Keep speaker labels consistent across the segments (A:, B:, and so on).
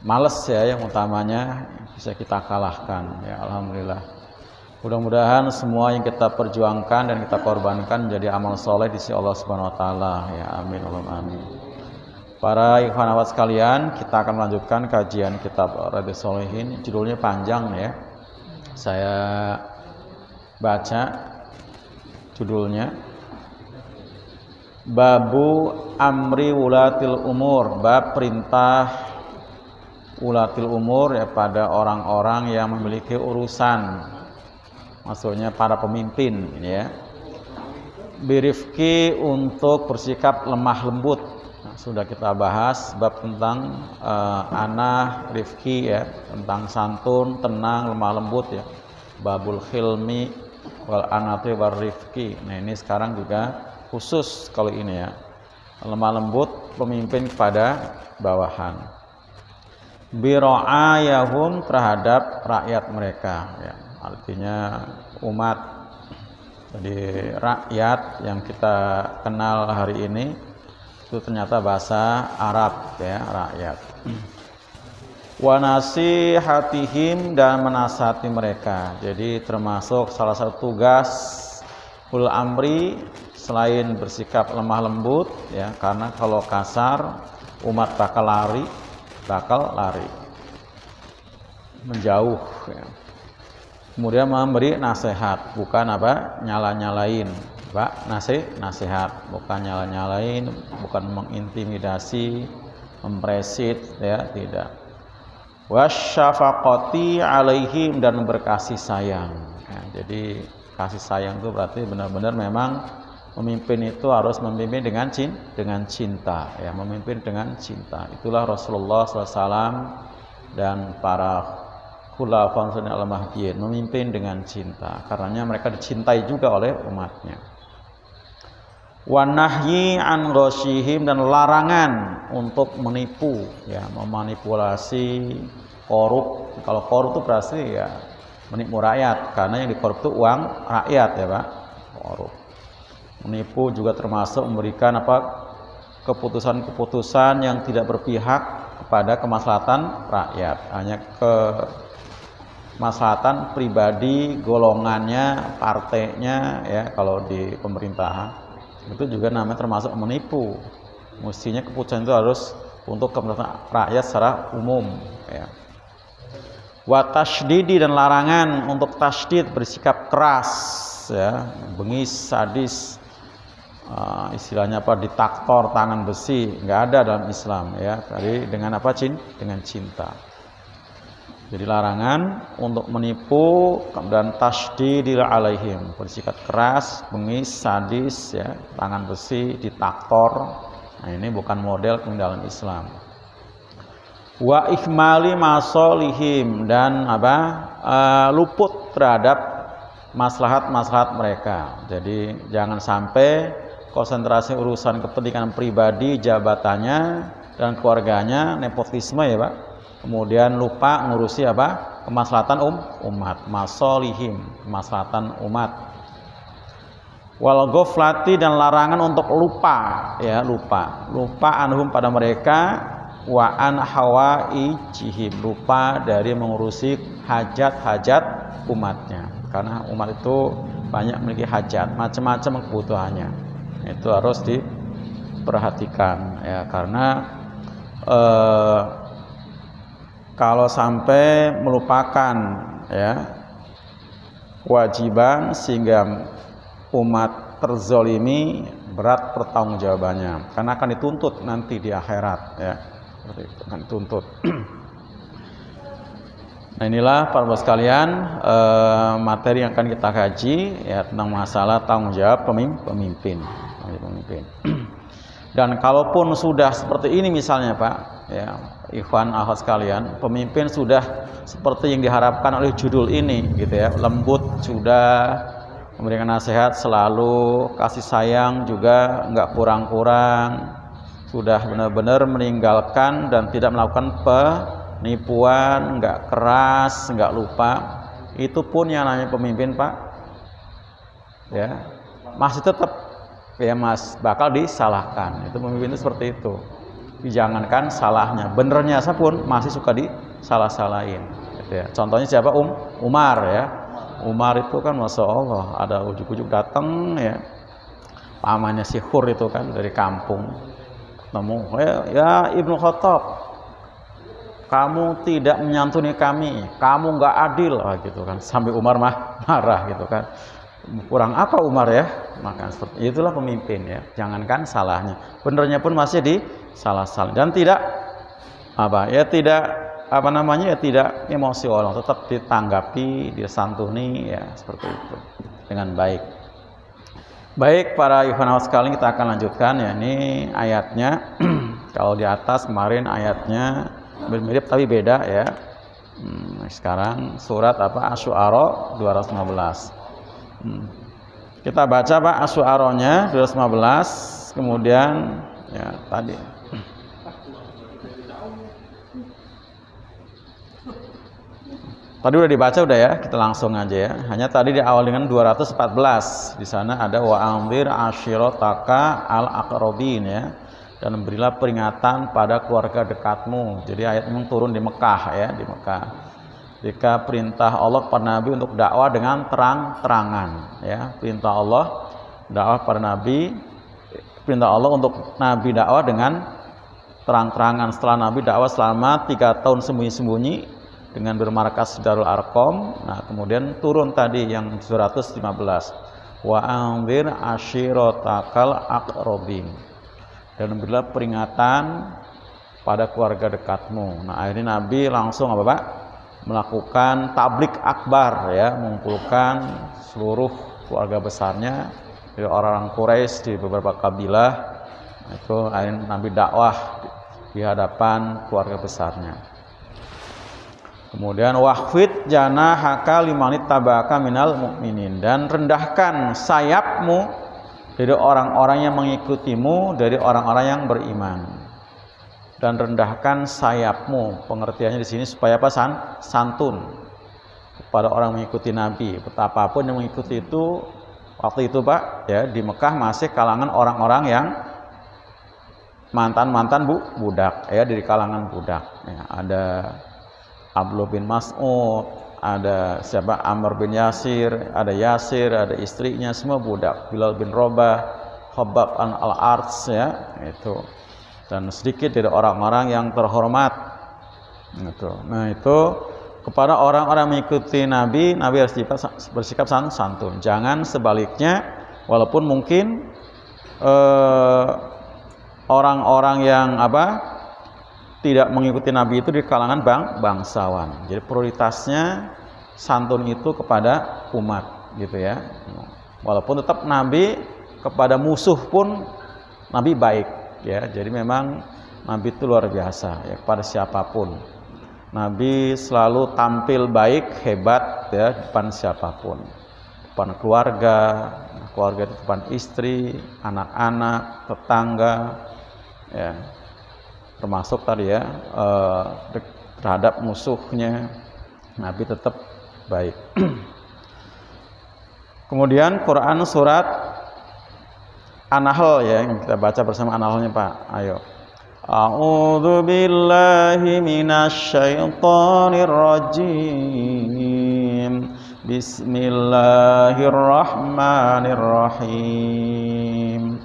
A: males ya yang utamanya bisa kita kalahkan ya. Alhamdulillah, mudah-mudahan semua yang kita perjuangkan dan kita korbankan menjadi amal soleh di sisi Allah Subhanahu Wa Taala ya. Amin Allahumma amin. Para ikhwan akhwat sekalian, kita akan melanjutkan kajian kitab Riyadhus Shalihin. Judulnya panjang ya, saya baca judulnya, Babu Amri Wulatil Umur, bab perintah Wulatil Umur ya, pada orang-orang yang memiliki urusan, maksudnya para pemimpin ya. Birifki, untuk bersikap lemah lembut. Nah, sudah kita bahas bab tentang anah rifki ya, tentang santun, tenang, lemah lembut ya. Babul khilmi wal anati war rifki. Nah ini sekarang juga khusus kalau ini ya, lemah lembut pemimpin kepada bawahan. Biro'ayahum, terhadap rakyat mereka ya, artinya umat. Jadi rakyat yang kita kenal hari ini itu ternyata bahasa Arab ya, rakyat. Wa nasihatihim, dan menasihati mereka. Jadi termasuk salah satu tugas ulul amri selain bersikap lemah lembut ya, karena kalau kasar umat bakal lari menjauh ya. Kemudian memberi nasihat, bukan apa nyala-nyalain, Pak, nasihat, bukan nyala-nyalain, bukan mengintimidasi, mempresit ya, tidak. Wasyafaqati alaihim, dan berkasih sayang ya. Jadi kasih sayang itu berarti benar-benar memang memimpin itu harus memimpin dengan cinta ya, memimpin dengan cinta. Itulah Rasulullah SAW dan para khulafaur al-mahdiyyin, memimpin dengan cinta, karenanya mereka dicintai juga oleh umatnya. Wa nahyi an ghasyihim, dan larangan untuk menipu ya, memanipulasi, korup. Kalau korup itu berarti ya menipu rakyat, karena yang dikorup itu uang rakyat ya Pak, korup. Menipu juga termasuk memberikan keputusan-keputusan yang tidak berpihak kepada kemaslahatan rakyat, hanya kemaslahatan pribadi, golongannya, partainya ya. Kalau di pemerintahan itu juga namanya termasuk menipu. Mestinya keputusan itu harus untuk kemaslahatan rakyat secara umum ya. Wa tasydidi, dan larangan untuk tasydid, bersikap keras ya, bengis, sadis. Istilahnya apa, ditaktor tangan besi, nggak ada dalam Islam ya. Tadi dengan apa, dengan cinta. Jadi larangan untuk menipu dan tasydidil alaihim, bersikap keras, bengis, sadis ya, tangan besi, ditaktor. Nah ini bukan model dalam Islam. Wa ihmali masolihim, dan luput terhadap maslahat-maslahat mereka. Jadi jangan sampai konsentrasi urusan kepentingan pribadi, jabatannya dan keluarganya, nepotisme ya Pak, kemudian lupa ngurusi kemaslahatan umat, masolihim, kemaslahatan umat. Wal ghaflati, dan larangan untuk lupa ya, lupa anhum, pada mereka, wa an hawaijihim, lupa dari mengurusi hajat-hajat umatnya, karena umat itu banyak memiliki hajat, macam-macam kebutuhannya. Itu harus diperhatikan ya, karena kalau sampai melupakan ya kewajiban sehingga umat terzolimi, berat pertanggungjawabannya, karena akan dituntut nanti di akhirat ya, seperti itu, akan dituntut. Nah inilah para bapak sekalian, materi yang akan kita kaji ya, tentang masalah tanggung jawab pemimpin. Dan kalaupun sudah seperti ini misalnya Pak ya, ikhwan akhwat sekalian, pemimpin sudah seperti yang diharapkan oleh judul ini gitu ya, lembut, sudah memberikan nasihat selalu, kasih sayang juga nggak kurang-kurang, sudah benar-benar meninggalkan dan tidak melakukan penipuan, nggak keras, nggak lupa, itu pun yang namanya pemimpin Pak ya, masih tetap ya bakal disalahkan. Itu pemimpin itu seperti itu, Dijangankan salahnya, benernya pun masih suka disalah-salahin. Gitu ya. Contohnya siapa? Umar ya. Umar itu kan masya Allah ada ujuk-ujuk datang ya, pamannya si Hur itu kan dari kampung, ketemu, ya Ibnu Khattab, kamu tidak menyantuni kami, kamu nggak adil, gitu kan. Sampai Umar marah gitu kan. Kurang apa Umar ya? Maka seperti itulah pemimpin ya. Jangankan salahnya, benernya pun masih disalah-salahin dan tidak tidak emosional, tetap ditanggapi, disantuni ya, seperti itu dengan baik. Baik para ikhwan sekalian, kita akan lanjutkan ya. Ini ayatnya kalau di atas kemarin ayatnya mirip tapi beda ya. Sekarang surat Asy-Syu'ara 215. Kita baca Pak Asy-Syu'ara-nya 215, kemudian ya tadi udah dibaca udah ya, kita langsung aja ya. Hanya tadi di awal dengan 214. Di sana ada wa anzir ashirataka al-aqrabin ya. Dan berilah peringatan pada keluarga dekatmu. Jadi ayat ini turun di Mekah ya, di Mekah. Jika perintah Allah kepada Nabi untuk dakwah dengan terang-terangan ya. Perintah Allah dakwah pada Nabi, perintah Allah untuk Nabi dakwah dengan terang-terangan. Setelah Nabi dakwah selama 3 tahun sembunyi-sembunyi dengan bermarkas Darul Arqam. Nah, kemudian turun tadi yang 115. Wa anzir ashiratakal aqrabin. Dan berilah peringatan pada keluarga dekatmu. Nah, akhirnya Nabi langsung melakukan tablik akbar ya, mengumpulkan seluruh keluarga besarnya dari orang-orang Quraisy di beberapa kabilah. Itu akhirnya Nabi dakwah di hadapan keluarga besarnya. Kemudian wahfid janahaka limanit tabaka minal mu'minin, dan rendahkan sayapmu dari orang-orang yang mengikutimu dari orang-orang yang beriman. Dan rendahkan sayapmu, pengertiannya di sini supaya santun kepada orang mengikuti Nabi. Betapapun yang mengikuti itu waktu itu Pak ya, di Mekah masih kalangan orang-orang yang mantan budak ya, dari kalangan budak ya. Ada Abdullah bin Mas'ud, ada siapa, Amr bin Yasir, ada istrinya, semua budak. Bilal bin Rabah, Khabbab al-Arts ya, itu. Dan sedikit dari orang-orang yang terhormat. Itu. Nah, itu kepada orang-orang mengikuti Nabi harus bersikap santun. Jangan sebaliknya, walaupun mungkin orang-orang yang tidak mengikuti Nabi itu di kalangan bangsawan. Jadi prioritasnya santun itu kepada umat gitu ya. Walaupun tetap Nabi kepada musuh pun Nabi baik ya. Jadi memang Nabi itu luar biasa ya, kepada siapapun. Nabi selalu tampil baik, hebat ya, depan siapapun. Depan keluarga itu depan istri, anak-anak, tetangga ya. Termasuk tadi ya, terhadap musuhnya Nabi tetap baik. Kemudian Quran surat An-Nahl ya, yang kita baca bersama An-Nahlnya Pak. Ayo. A'udzu billahi minasyaitonir rajim. Bismillahirrahmanirrahim.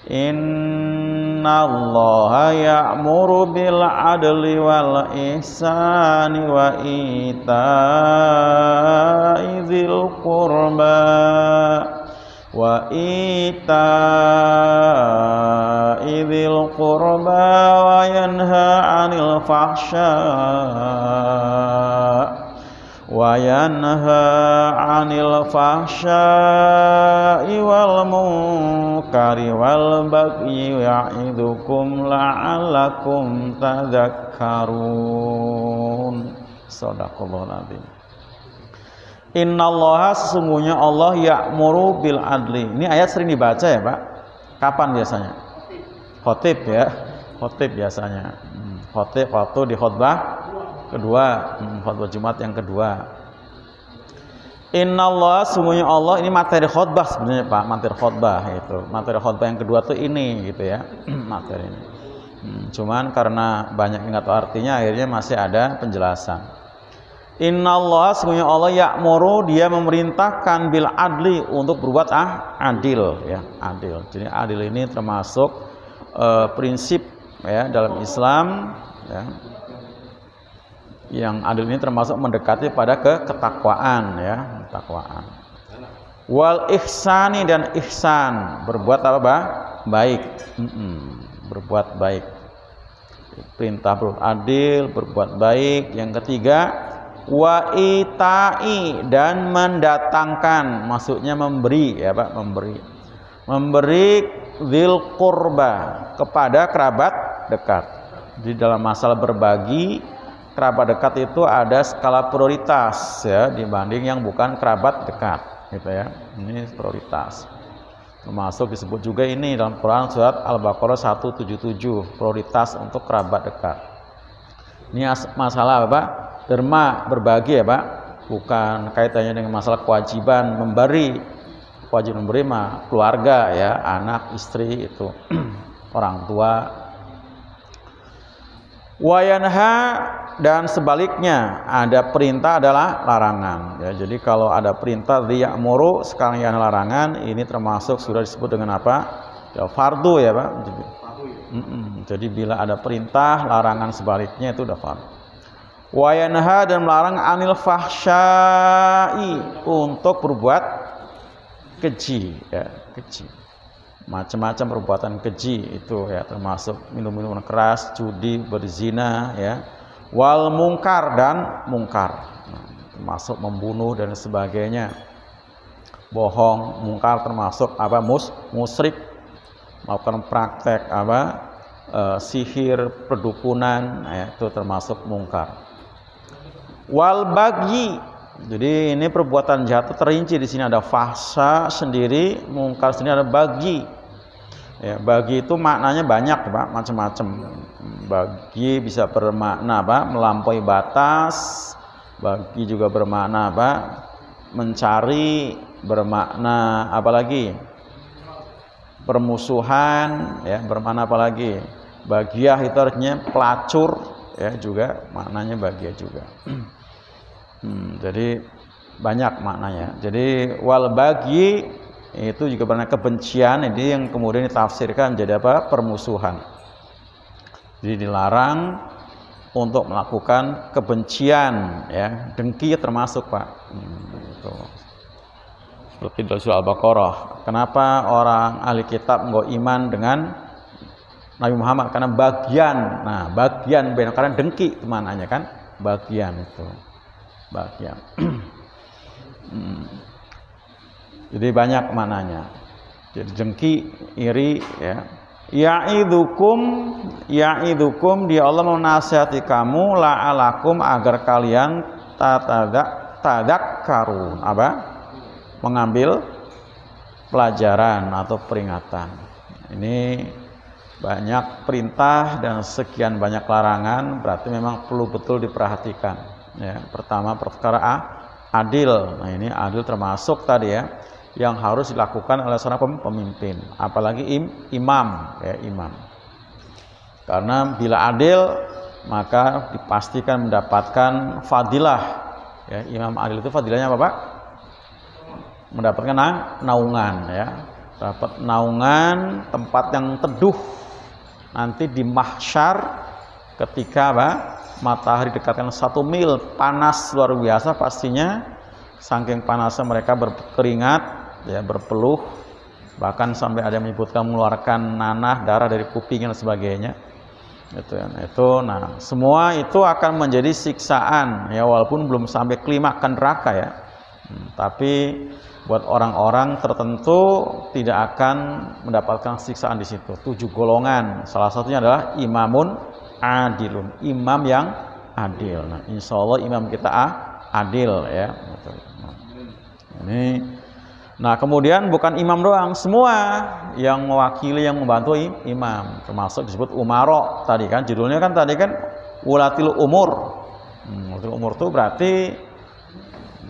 A: Innallaha ya'muru bil adli wal ihsani wa ita'i dzil qurba wa yanha 'anil fahsya'i wal munkari wal bagyi ya'idukum la'allakum tadhakkarun. Shadaqallahul adzim. Innallaha, sesungguhnya Allah, ya'muru bil adli. Ini ayat sering dibaca ya Pak? Kapan biasanya? Khotib ya, khotib biasanya. Khotib waktu di khutbah kedua, khutbah Jumat yang kedua. Innallaha, sesungguhnya Allah, ini materi khutbah sebenarnya Pak, materi khutbah itu. Materi khutbah yang kedua tuh ini gitu ya, materi ini. Cuman karena banyak yang nggak tahu artinya, akhirnya masih ada penjelasan. Innallaha, sesungguhnya Allah, ya'muru, dia memerintahkan bil adli, untuk berbuat adil, ya, adil. Jadi adil ini termasuk prinsip, ya, dalam Islam, ya. Yang adil ini termasuk mendekati pada ketakwaan, ya, ketakwaan. Wal ihsani, dan ihsan, berbuat apa, baik, berbuat baik. Perintah berbuat adil, berbuat baik. Yang ketiga, wa itai, dan mendatangkan, maksudnya memberi, ya Pak, memberi dzil qurba, kepada kerabat dekat. Jadi dalam masalah berbagi, kerabat dekat itu ada skala prioritas, ya, dibanding yang bukan kerabat dekat, gitu ya. Ini prioritas. Termasuk disebut juga ini dalam Quran surat Al-Baqarah 177, prioritas untuk kerabat dekat. Ini masalah apa? Derma, berbagi, ya Pak, bukan kaitannya dengan masalah kewajiban memberi. Kewajiban memberi mah keluarga, ya, anak, istri, itu orang tua. Wayanha, dan sebaliknya, ada perintah adalah larangan, ya. Jadi kalau ada perintah ya'muru, sekarang yang larangan, ini termasuk sudah disebut dengan apa? Ya, fardu, ya Pak. Jadi bila ada perintah, larangan sebaliknya itu udah fardu. Wayanha, dan melarang anil fahsyai, untuk berbuat keji, ya, keji. Macam-macam perbuatan keji itu, ya, termasuk minum-minuman keras, judi, berzina, ya. Wal mungkar, dan mungkar, termasuk membunuh dan sebagainya. Bohong, mungkar termasuk apa? Musyrik, melakukan praktek apa? Sihir, perdukunan, ya, itu termasuk mungkar. Wal bagyi, jadi ini perbuatan jahat terinci di sini, ada fahsya sendiri, mungkar sendiri, ada bagyi. Ya, bagi itu maknanya banyak, Pak, macam-macam. Bagi bisa bermakna apa? Melampaui batas. Bagi juga bermakna apa? Mencari, bermakna apa lagi? Permusuhan, ya, bermakna apa lagi? Bagiah itu artinya pelacur, ya, juga maknanya bagiah juga. Jadi banyak maknanya. Jadi wal bagi itu juga bermakna kebencian, ini yang kemudian ditafsirkan jadi apa? Permusuhan. Jadi dilarang untuk melakukan kebencian, ya, dengki termasuk, Pak. Itu. Seperti dalam surah Al-Baqarah. Kenapa orang ahli kitab enggak iman dengan Nabi Muhammad? Karena bagian. Nah, bagian benar, karena dengki mananya kan? Bagian itu. Bagian. Jadi banyak mananya. Jadi dengki, iri, ya. Ya'idukum, dia Allah menasihati kamu, la'alakum, agar kalian tadakkarun, apa? Mengambil pelajaran atau peringatan. Ini banyak perintah dan sekian banyak larangan, berarti memang perlu betul diperhatikan, ya. Pertama, perkara adil. Nah, ini adil termasuk tadi, ya, yang harus dilakukan oleh seorang pemimpin, apalagi imam, ya, imam. Karena bila adil, maka dipastikan mendapatkan fadilah, ya. Imam adil itu fadilahnya apa, Pak? Mendapatkan naungan, ya. Dapat naungan, tempat yang teduh nanti di mahsyar, ketika apa? Matahari dekatkan 1 mil, panas luar biasa pastinya. Saking panasnya mereka berkeringat, ya, berpeluh, bahkan sampai ada yang menyebutkan mengeluarkan nanah, darah dari kuping dan sebagainya. Nah, semua itu akan menjadi siksaan, ya, walaupun belum sampai klimaks neraka, ya. Tapi buat orang-orang tertentu tidak akan mendapatkan siksaan di situ. 7 golongan, salah satunya adalah imamun adilun, imam yang adil. Nah, insya Allah imam kita adil, ya. Nah, kemudian bukan imam doang, semua yang mewakili, yang membantu imam, termasuk disebut umaro tadi kan, judulnya kan tadi kan ulatil umur. Ulatil umur itu berarti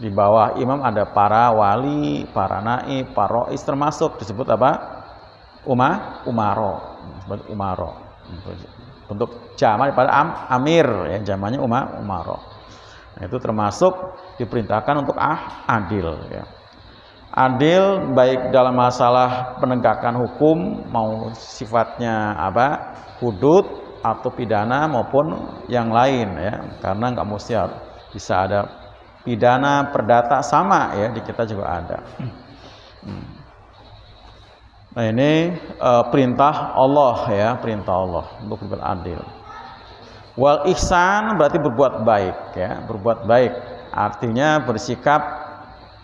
A: di bawah imam ada para wali, para naib, para rois, termasuk disebut apa? Umaro, disebut umaro. bentuk jamak pada amir ya, jamaknya umaro. Nah, itu termasuk diperintahkan untuk adil ya. Adil baik dalam masalah penegakan hukum, mau sifatnya apa, hudud atau pidana maupun yang lain ya, karena nggak mesti bisa ada pidana perdata sama ya, di kita juga ada. Nah ini perintah Allah ya, perintah Allah untuk beradil. Wal ihsan berarti berbuat baik ya, berbuat baik artinya bersikap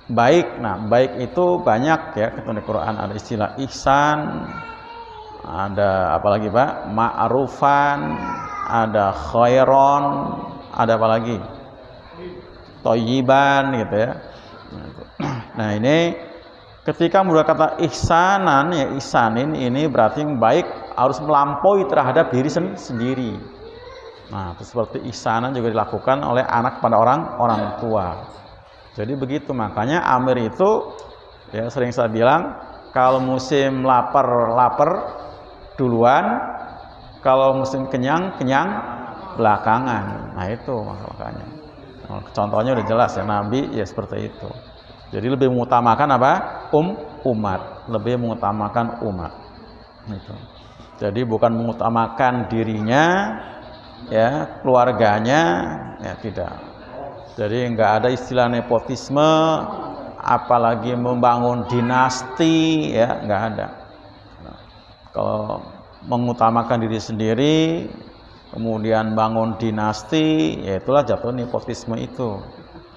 A: baik. Nah, baik itu banyak ya, ketika di Quran ada istilah ihsan, ada apalagi Pak? Ma'rufan, ada khairon, ada apa lagi? Thayyiban gitu ya. Nah, ini ketika menggunakan kata ihsanan ya, ihsanin ini berarti baik harus melampaui terhadap diri sendiri. Nah, itu seperti ihsanan juga dilakukan oleh anak pada orang tua. Jadi begitu, makanya amir itu ya sering saya bilang kalau musim lapar duluan, kalau musim kenyang belakangan. Nah itu makanya. Contohnya udah jelas ya, Nabi ya seperti itu. Jadi lebih mengutamakan apa? Umat, lebih mengutamakan umat. Gitu. Jadi bukan mengutamakan dirinya ya, keluarganya ya, tidak. Jadi nggak ada istilah nepotisme, apalagi membangun dinasti ya, nggak ada. Nah, kalau mengutamakan diri sendiri, kemudian bangun dinasti, ya itulah jatuh nepotisme itu.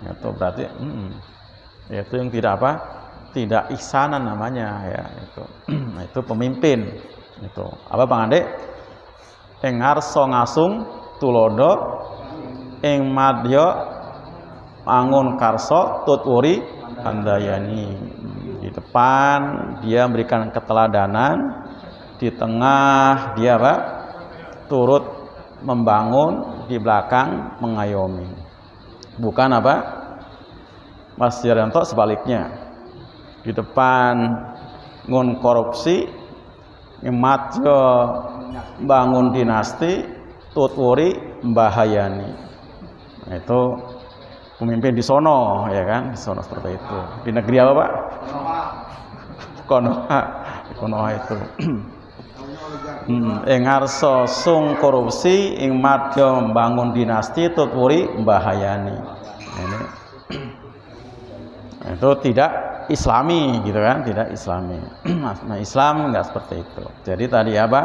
A: Itu berarti, itu yang tidak apa? Tidak ihsanan namanya ya itu. Nah, itu pemimpin. Itu apa Bang Ade? Ing ngarsa ngasung tulodo, ing madya angun karso tuturi handayani. Di depan dia memberikan keteladanan, di tengah dia apa? Turut membangun, di belakang mengayomi. Bukan apa? Mas Jaryanto sebaliknya. Di depan ngun korupsi, ngematjo bangun dinasti, tuturi mbahayani. Nah, itu pemimpin di sono ya kan, di sono seperti itu. Di negeri apa Pak? Konoha itu. Ing ngarsa sung korupsi, ing madya membangun dinasti, tuturi mbahayani. Ini itu tidak islami gitu kan, tidak islami. Nah, Islam enggak seperti itu. Jadi tadi apa?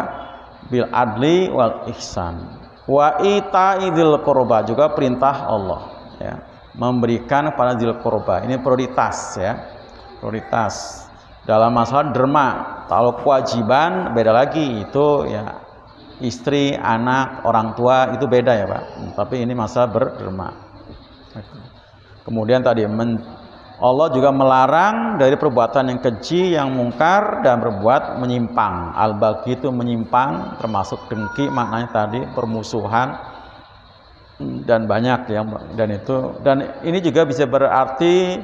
A: Bil adli wal ihsan. Wa ita'idzil qurba juga perintah Allah ya. Memberikan pada dzil qurba. Ini prioritas ya. Prioritas dalam masalah derma. Kalau kewajiban beda lagi, itu ya istri, anak, orang tua itu beda ya Pak. Tapi ini masalah berderma. Kemudian tadi Allah juga melarang dari perbuatan yang keji, yang mungkar, dan berbuat menyimpang. Al-baghi itu menyimpang, termasuk dengki, maknanya tadi permusuhan, dan banyak ya, dan ini juga bisa berarti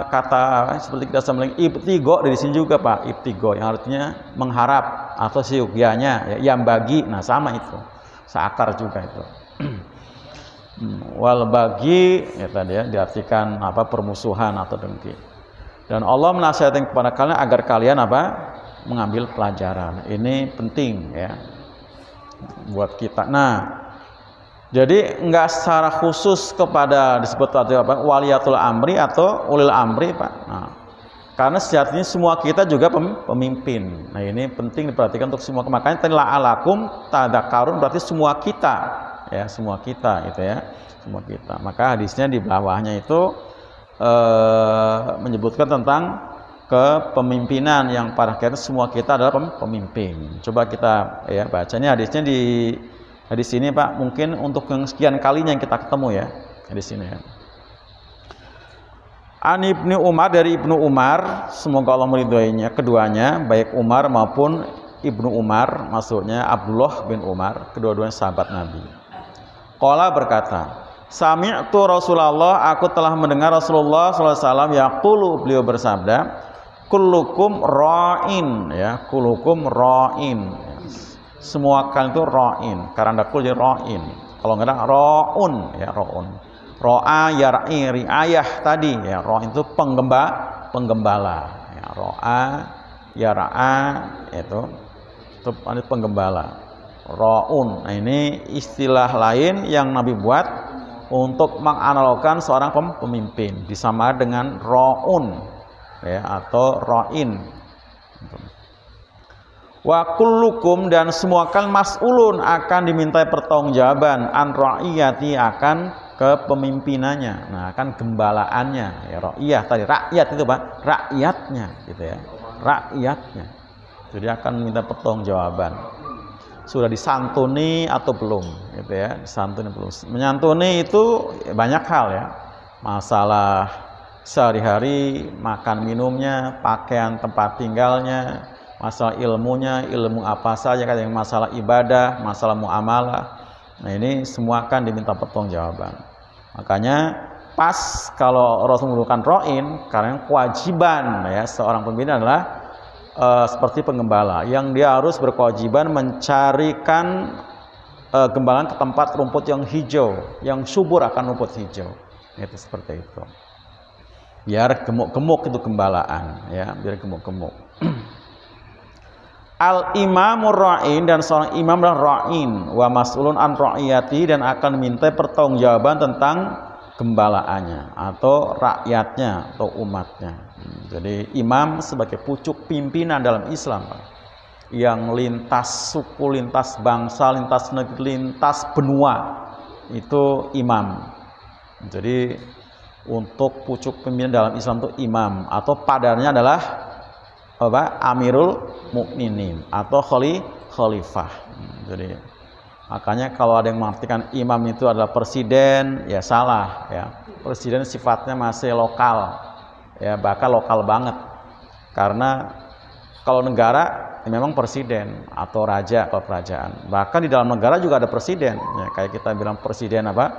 A: kata seperti kita sambung ibtigo dari sini juga Pak, ibtigo yang artinya mengharap atau siugyanya ya, yang bagi. Nah sama itu, seakar juga itu. Wal bagi ya tadi ya, diartikan apa? Permusuhan atau dengki. Dan Allah menasihatkan kepada kalian agar kalian apa? Mengambil pelajaran. Ini penting ya buat kita. Nah, jadi enggak secara khusus kepada disebut tadi apa? Waliyatul amri atau ulil amri Pak. Nah, karena sejatinya semua kita juga pemimpin. Nah, ini penting diperhatikan untuk semua. Makanya tadi la'alakum tadzakarun berarti semua kita. Ya, semua kita itu ya, semua kita. Maka hadisnya di bawahnya itu menyebutkan tentang kepemimpinan yang pada akhirnya semua kita adalah pemimpin. Coba kita ya bacanya hadisnya di hadis ini Pak, mungkin untuk yang sekian kalinya yang kita ketemu ya di sini ya. An Ibnu Umar, dari Ibnu Umar, semoga Allah meridhoinya keduanya, baik Umar maupun Ibnu Umar, maksudnya Abdullah bin Umar, kedua-duanya sahabat Nabi. Qala berkata, sami'tu Rasulullah, aku telah mendengar Rasulullah SAW yaqulu, beliau bersabda, kullukum ra'in ya, kullukum ra'in. semua kalian itu ra'in, karena ada kul jadi ra'in. Kalau nggak ada ra'un ya ra'un. Ra'a yar'i riayah tadi ya, ra'in itu penggembala ya, ra'a yar'a itu penggembala. Ra'un. Nah, ini istilah lain yang Nabi buat untuk menganalogkan seorang pemimpin, disamakan dengan ra'un ya atau ra'in. Wa kullukum, dan semua kalian mas'ulun akan dimintai pertanggungjawaban an ra'iyati, akan kepemimpinannya. Nah, akan gembalaannya ya, ra'iyah tadi rakyat itu Pak, rakyatnya gitu ya. Rakyatnya. Jadi akan minta pertanggungjawaban. Sudah disantuni atau belum gitu ya, disantuni belum. Menyantuni itu banyak hal ya, masalah sehari-hari, makan minumnya, pakaian tempat tinggalnya, masalah ilmunya, ilmu apa saja, kan, yang masalah ibadah, masalah muamalah. Nah, ini semua akan diminta pertanggungjawaban. Makanya pas kalau Rasul menggunakan ra'in, karena kewajiban ya seorang pemimpin adalah seperti penggembala yang dia harus berkewajiban mencarikan gembalaan ke tempat rumput yang hijau, yang subur akan rumput hijau. Itu seperti itu. Biar gemuk-gemuk itu gembalaan ya, biar gemuk-gemuk. Al-imamur ra'in, dan seorang imam adalah ra'in, wa mas'ulun an ra'iyati, dan akan minta pertanggungjawaban tentang gembalaannya atau rakyatnya atau umatnya. Jadi imam sebagai pucuk pimpinan dalam Islam, Pak, yang lintas suku, lintas bangsa, lintas negeri, lintas benua, itu imam. Jadi untuk pucuk pimpinan dalam Islam itu imam, atau padannya adalah apa? Amirul Mukminin atau khalifah. Jadi makanya kalau ada yang mengartikan imam itu adalah presiden, ya salah ya. Presiden sifatnya masih lokal. Ya, bahkan lokal banget. Karena kalau negara ya memang presiden atau raja atau kerajaan. Bahkan di dalam negara juga ada presiden. Ya, kayak kita bilang presiden apa?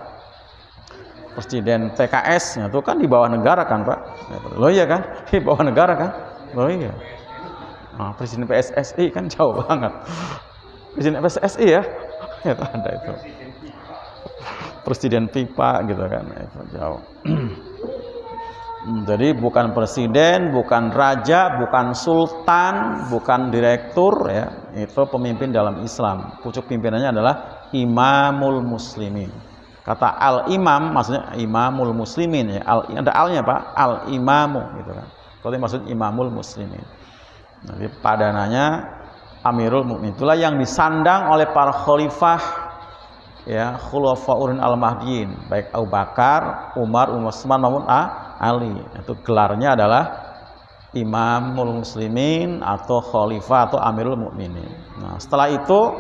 A: Presiden PKS, ya, itu kan di bawah negara kan, Pak? Loh iya kan? Di bawah negara kan? Loh iya. Nah, presiden PSSI kan jauh banget. Presiden PSSI ya? Itu ada itu. Presiden FIFA gitu kan, itu jauh. Jadi bukan presiden, bukan raja, bukan sultan, bukan direktur ya. Itu pemimpin dalam Islam. Pucuk pimpinannya adalah imamul muslimin. Kata al-imam maksudnya imamul muslimin ya. Ada alnya Pak, al-imamu gitu kan. Kalau maksud imamul muslimin. Jadi padananya Amirul Mukminin. Itulah yang disandang oleh para khalifah ya, khulafaur al-mahdiyin, baik Abu Bakar, Umar, Utsman maupun Ali. Itu gelarnya adalah Imamul Muslimin atau Khalifah atau Amirul Mukminin. Nah, setelah itu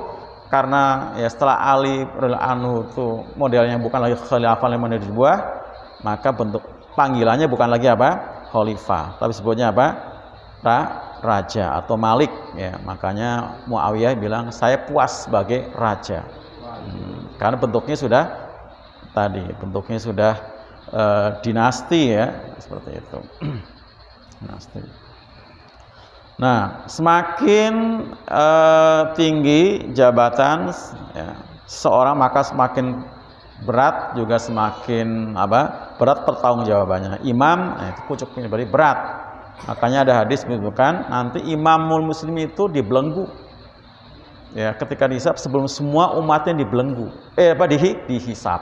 A: karena ya setelah Ali radhiyallahu itu modelnya bukan lagi khalifah yang model dibuat, maka bentuk panggilannya bukan lagi apa? Khalifah, tapi sebutnya apa? Raja atau Malik ya. Makanya Muawiyah bilang saya puas sebagai raja. Karena bentuknya sudah tadi, bentuknya sudah dinasti ya, seperti itu. Dinasti. Nah, semakin tinggi jabatan ya, seorang, maka semakin berat juga semakin berat pertanggungjawabannya. Imam itu pucuknya berarti berat. Makanya ada hadis menyebutkan nanti imamul muslim itu dibelenggu. Ya, ketika dihisab sebelum semua umatnya dibelenggu. Dihisab.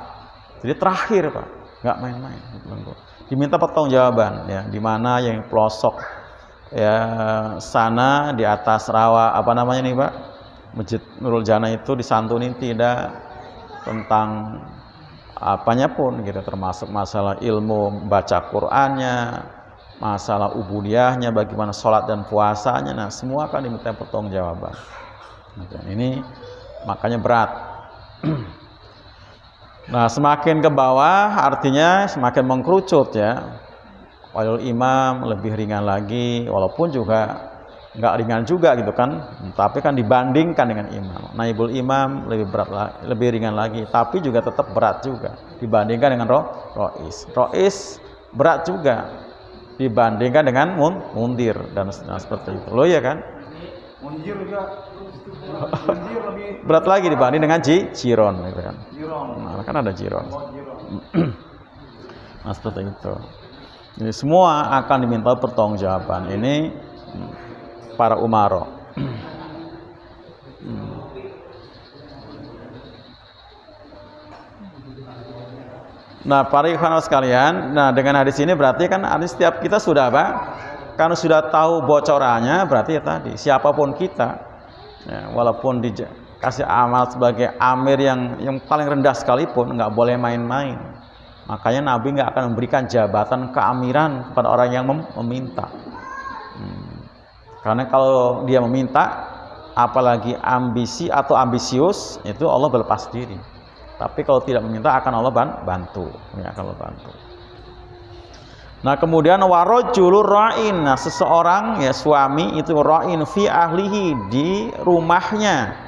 A: Jadi terakhir, Pak. Nggak main-main, dibelenggu. Diminta pertanggungjawaban ya, di mana yang pelosok ya sana di atas rawa nih, Pak? Masjid Nurul Jannah itu disantuni tidak tentang apanya pun gitu, termasuk masalah ilmu baca Qur'annya, masalah ubudiyahnya, bagaimana sholat dan puasanya. Nah, semua akan diminta pertanggungjawaban. Dan ini makanya berat. Nah, semakin ke bawah artinya semakin mengkerucut ya. Walul imam lebih ringan lagi, walaupun juga nggak ringan juga gitu kan, tapi kan dibandingkan dengan imam. Naibul imam lebih berat, lebih ringan lagi, tapi juga tetap berat juga dibandingkan dengan rois. Rois berat juga dibandingkan dengan mundir dan seperti itu. Loh ya kan?
B: Munjir juga. Munjir lebih
A: berat lagi dibanding dengan jiron gitu kan.
B: jiron.
A: Nah, kan ada jiron.
B: Jiron.
A: Nah, seperti itu. Jadi semua akan diminta pertanggungjawaban. Ini para umaro. Nah, para ikhwan sekalian, nah dengan hadis ini berarti kan hadis setiap kita sudah apa? Karena sudah tahu bocorannya, berarti ya tadi siapapun kita, ya, walaupun dikasih amal sebagai amir yang paling rendah sekalipun, nggak boleh main-main. Makanya Nabi nggak akan memberikan jabatan keamiran kepada orang yang meminta. Karena kalau dia meminta, apalagi ambisi atau ambisius, itu Allah berlepas diri. Tapi kalau tidak meminta, akan Allah bantu. Ya, akan Allah bantu. Nah, kemudian warajulur ra'in. Nah, seseorang ya suami itu ra'in fi ahlihi, di rumahnya.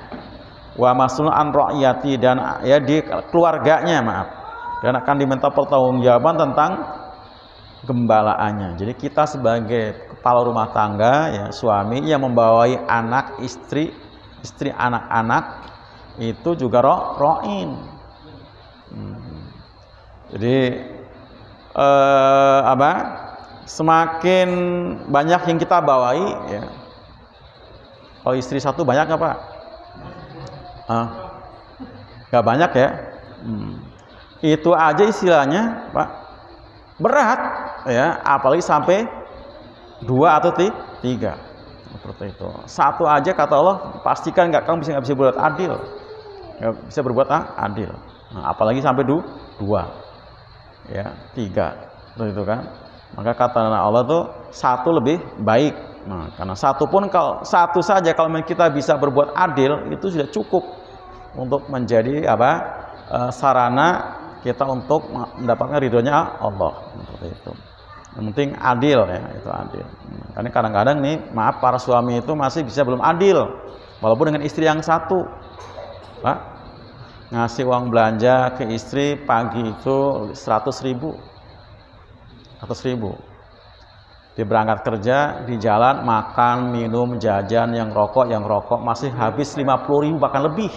A: Wa mas'ulun an ra'iyati, dan ya di keluarganya, maaf. Dan akan diminta pertanggungjawaban tentang gembalaannya. Jadi kita sebagai kepala rumah tangga ya, suami yang membawai anak, istri anak-anak, itu juga ra'in. Jadi semakin banyak yang kita bawai ya. Kalau istri satu banyak apa? Gak banyak ya. Itu aja istilahnya Pak berat ya, apalagi sampai 2 atau 3 seperti itu. Satu aja kata Allah pastikan nggak bisa berbuat adil, nggak bisa berbuat adil. Nah, apalagi sampai 2 ya, 3 seperti itu kan. Maka kata Allah tuh satu lebih baik. Nah, karena satu pun, kalau satu saja kalau kita bisa berbuat adil, itu sudah cukup untuk menjadi sarana kita untuk mendapatkan ridhonya Allah. Seperti itu. Yang penting adil ya, itu adil. Karena kadang-kadang nih, maaf, para suami itu masih bisa belum adil, walaupun dengan istri yang satu, Pak, ngasih uang belanja ke istri pagi itu 100.000. Dia berangkat kerja, di jalan makan, minum, jajan, yang rokok masih habis 50.000 bahkan lebih.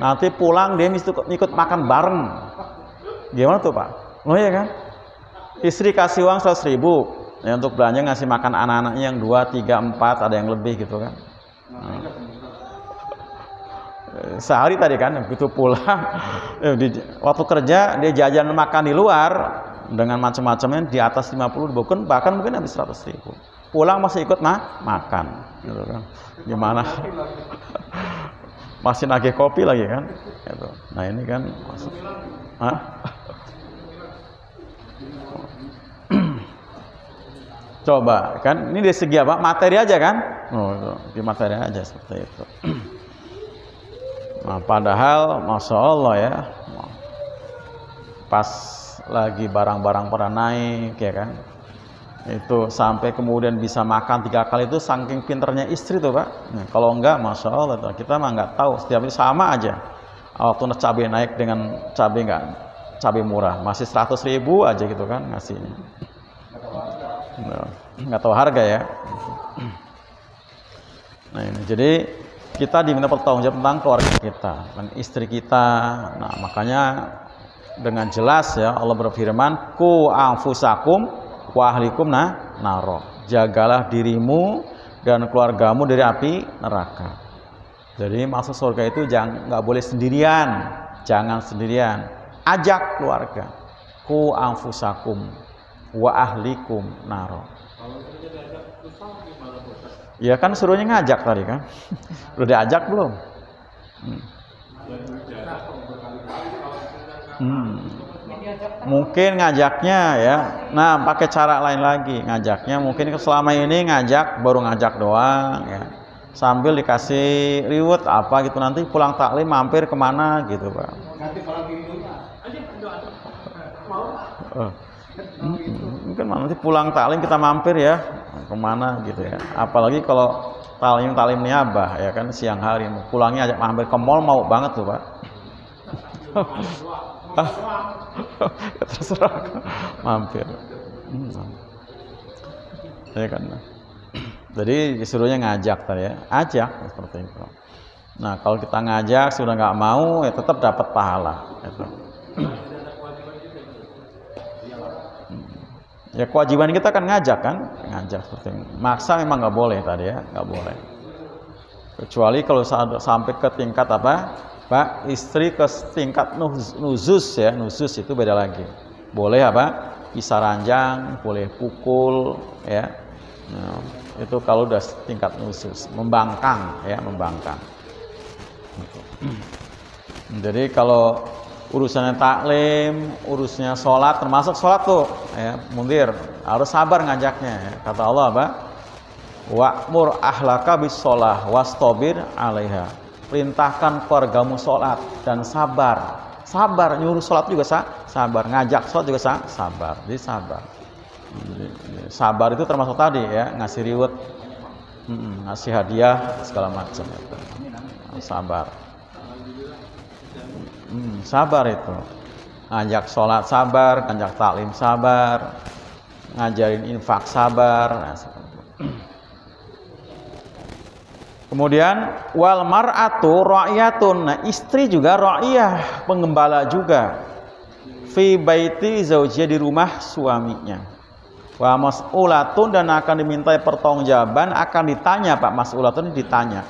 A: Nanti pulang dia ikut makan bareng. Gimana tuh Pak? Oh iya kan? Istri kasih uang 100.000 ya, untuk belanja ngasih makan anak-anaknya yang 2, 3, 4, ada yang lebih gitu kan. Sehari tadi kan, begitu pulang waktu kerja dia jajan makan di luar dengan macam-macamnya di atas 50, bahkan mungkin habis 100.000. Pulang masih ikut makan gitu kan. Gimana? Masih nagih kopi lagi kan gitu. Nah ini kan coba kan, ini dari segi apa? Materi aja kan? Di materi aja seperti itu. Nah, padahal Masya Allah ya, pas lagi barang-barang pada naik ya kan, itu sampai kemudian bisa makan 3 kali, itu saking pinternya istri tuh Pak. Nah, kalau enggak, Masya Allah tuh, kita mah nggak tahu, setiap ini sama aja. Waktu cabai naik dengan cabai murah, masih 100.000 aja gitu kan ngasihnya. Nggak tahu harga ya. Nah ini, jadi kita diminta pertanggungjawab tentang keluarga kita dan istri kita. Nah makanya dengan jelas ya Allah berfirman, ku anfusakum wa ahlikum naro, jagalah dirimu dan keluargamu dari api neraka. Jadi masuk surga itu nggak boleh sendirian, jangan sendirian, ajak keluarga. Ku anfusakum wa ahlikum naro. Ya kan suruhnya ngajak tadi kan. Udah diajak belum? Mungkin ngajaknya ya. Nah, pakai cara lain lagi ngajaknya. Mungkin selama ini baru ngajak doang ya. Sambil dikasih reward apa gitu, nanti pulang taklim mampir kemana gitu Pak. Mungkin nanti pulang taklim kita mampir ya kemana gitu ya. Apalagi kalau taklim niabah ya kan, siang hari pulangnya ajak mampir ke mall, mau banget tuh Pak. Ya terserah mampir ya kan. Jadi disuruhnya ngajak tadi ya, ajak seperti itu. Nah kalau kita ngajak sudah nggak mau ya tetap dapat pahala. Gitu. Ya kewajiban kita kan ngajak seperti itu. Maksa memang nggak boleh tadi ya, nggak boleh. Kecuali kalau sampai ke tingkat apa, Pak, istri ke tingkat nuzus ya, nuzus itu beda lagi. Boleh apa? Pisah ranjang, boleh pukul, ya. Nah, itu kalau udah tingkat nuzus, membangkang, ya, membangkang. Jadi kalau urusannya taklim, urusnya sholat, termasuk sholat tuh, ya, mundir, harus sabar ngajaknya. Ya. Kata Allah apa? Wa'mur ahlaka bis sholah wastabir 'alaiha. Perintahkan keluargamu sholat dan sabar. Sabar, nyuruh sholat juga sabar, ngajak sholat juga sabar. Jadi sabar. Sabar itu termasuk tadi ya, ngasih reward, ngasih hadiah segala macam itu. Sabar. Sabar itu. Ngajak sholat sabar, ngajak taklim sabar, ngajarin infak sabar. Nah, kemudian wal mar'atu ra'iyatun. Nah, istri juga ra'iyah, penggembala juga. Fi baiti zaujiyah, di rumah suaminya. Wa mas'ulatun, dan akan dimintai pertanggungjawaban, akan ditanya Pak, mas'ulatun ditanya.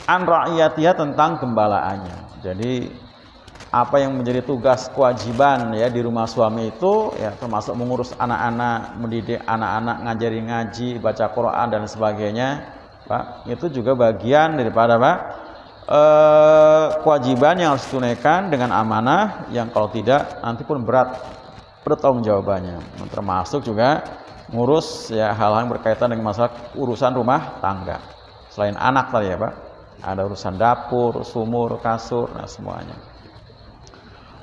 A: An ra'iyatiha, tentang gembalaannya. Jadi apa yang menjadi tugas kewajiban ya di rumah suami itu ya termasuk mengurus anak-anak, mendidik anak-anak, ngajari ngaji, baca Quran dan sebagainya. Pak, itu juga bagian daripada Pak kewajiban yang harus ditunaikan dengan amanah, yang kalau tidak nanti pun berat pertanggungjawabannya. Termasuk juga ngurus ya hal-hal yang berkaitan dengan masalah urusan rumah tangga. Selain anak tadi ya Pak, ada urusan dapur, sumur, kasur, nah semuanya.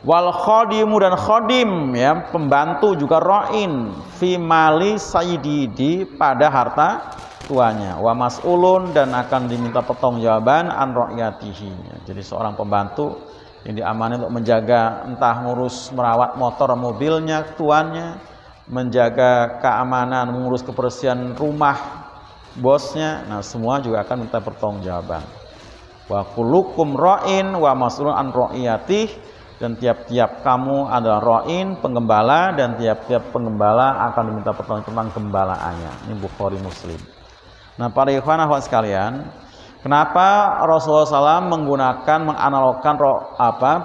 A: Wal khadimu, dan khodim ya pembantu juga ra'in fi mali sayyidi, pada harta tuanya. Wa mas'ulun, dan akan diminta pertanggungjawaban an ra'iyatihi. Jadi seorang pembantu yang diamanahi untuk menjaga, entah ngurus merawat motor mobilnya tuannya, menjaga keamanan, mengurus kebersihan rumah bosnya. Nah, semua juga akan minta pertanggungjawaban. Wa kullukum ra'in wa mas'ulun an ra'iyatihi, dan tiap-tiap kamu adalah ra'in, penggembala, dan tiap-tiap penggembala akan diminta pertanggungan tentang gembalaannya. Ini Bukhari Muslim. Nah, para ikhwan akhwat sekalian, kenapa Rasulullah SAW menganalogkan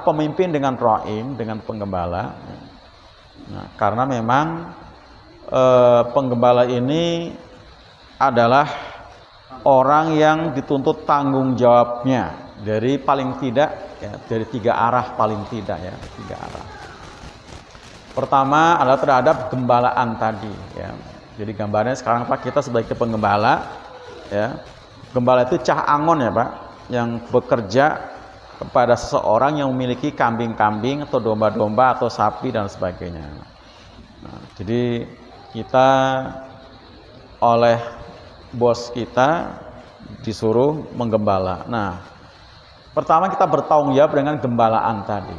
A: pemimpin dengan ra'in, dengan penggembala? Nah, karena memang penggembala ini adalah orang yang dituntut tanggung jawabnya dari paling tidak ya, dari 3 arah paling tidak ya, 3 arah. Pertama adalah terhadap gembalaan tadi ya. Jadi gambarnya sekarang Pak, kita sebagai penggembala ya. Gembala itu cah angon ya Pak, yang bekerja kepada seseorang yang memiliki kambing-kambing atau domba-domba atau sapi dan sebagainya. Nah, jadi kita oleh bos kita disuruh menggembala. Nah, pertama kita bertanggung jawab dengan gembalaan tadi.